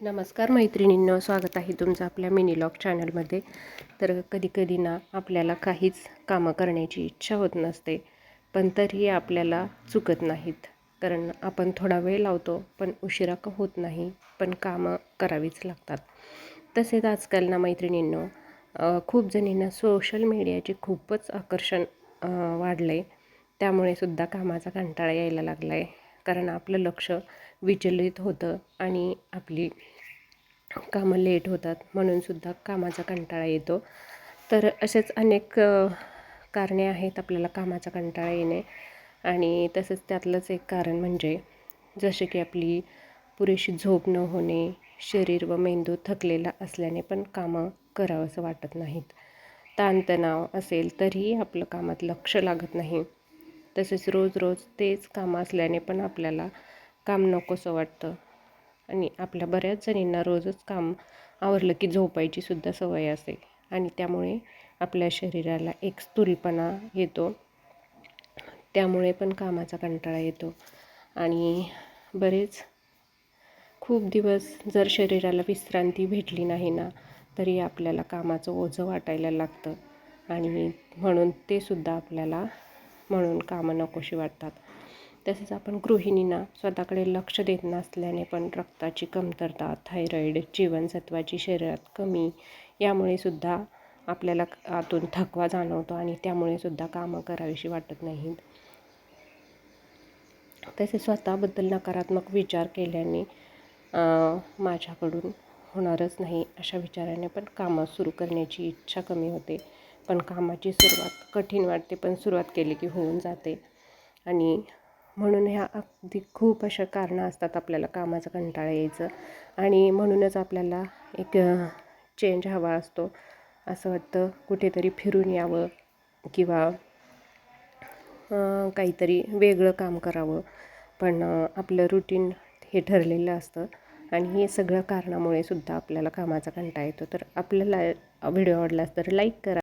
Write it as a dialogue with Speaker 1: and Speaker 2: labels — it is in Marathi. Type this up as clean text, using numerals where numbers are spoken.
Speaker 1: नमस्कार मैत्रिणींनो, स्वागत आहे तुमचं आपल्या मिनी लॉग चॅनलमध्ये. तर कधीकधी ना आपल्याला काहीच कामं करण्याची इच्छा होत नसते, पण तरीही आपल्याला चुकत नाहीत. कारण आपण थोडा वेळ लावतो, पण उशिरा का होत नाही, पण कामं करावीच लागतात. तसेच आजकाल ना मैत्रिणींनो, खूप जणींना सोशल मीडियाचे खूपच आकर्षण वाढलं आहे. त्यामुळे सुद्धा कामाचा कंटाळा यायला लागला आहे. कारण आपलं लक्ष विचलित होतं आणि आपली कामं लेट होतात, म्हणूनसुद्धा कामाचा कंटाळा येतो. तर असेच अनेक कारणे आहेत आपल्याला कामाचा कंटाळा येणे. आणि तसंच त्यातलंच एक कारण म्हणजे जसे की आपली पुरेशी झोप न होणे, शरीर व मेंदू थकलेला असल्याने पण कामं करावंसं वाटत नाहीत. ताणतणाव असेल तरीही आपलं कामात लक्ष लागत नाही. तसेच रोज रोज तेच कामं असल्याने पण आपल्याला काम नकोसं वाटतं. आणि आपल्या बऱ्याच जणींना रोजच काम आवरलं की झोपायची सुद्धा सवय असते आणि त्यामुळे आपल्या शरीराला एक स्थूलपणा येतो. त्यामुळे पण कामाचा कंटाळा येतो. आणि खूप दिवस जर शरीराला विश्रांती भेटली नाही ना, तरी आपल्याला कामाचं ओझं वाटायला लागतं आणि म्हणून ते सुद्धा आपल्याला कामं नकोशी वाटतात. तसेच आपण गृहिणींना स्वतःकडे लक्ष देत नसल्याने पण रक्ताची कमतरता, थायरॉईड, जीवनसत्वाची शरीरात कमी यामुळे सुद्धा आपल्याला आतून थकवा जाणवतो आणि त्यामुळे सुद्धा कामं करावीशी वाटत नाहीत. तसेच स्वतःबद्दल नकारात्मक विचार केल्याने माझ्याकडून होणारच नाही अशा विचाराने पण कामं सुरू करण्याची इच्छा कमी होते. पण कामाची सुरुवात कठीण वाटते, पण सुरुवात केली की होऊन जाते. आणि म्हणून ह्या अगदी खूप अशा कारणं असतात आपल्याला कामाचा कंटाळा यायचं. आणि म्हणूनच आपल्याला एक चेंज हवा असतो. असं वाटतं कुठेतरी फिरून यावं किंवा काहीतरी वेगळं काम करावं. पण आपलं रुटीन हे ठरलेलं असतं आणि हे सगळं कारणामुळे सुद्धा आपल्याला कामाचा कंटाळा येतो. तर आपल्याला व्हिडिओ आवडलास तर लाईक करा.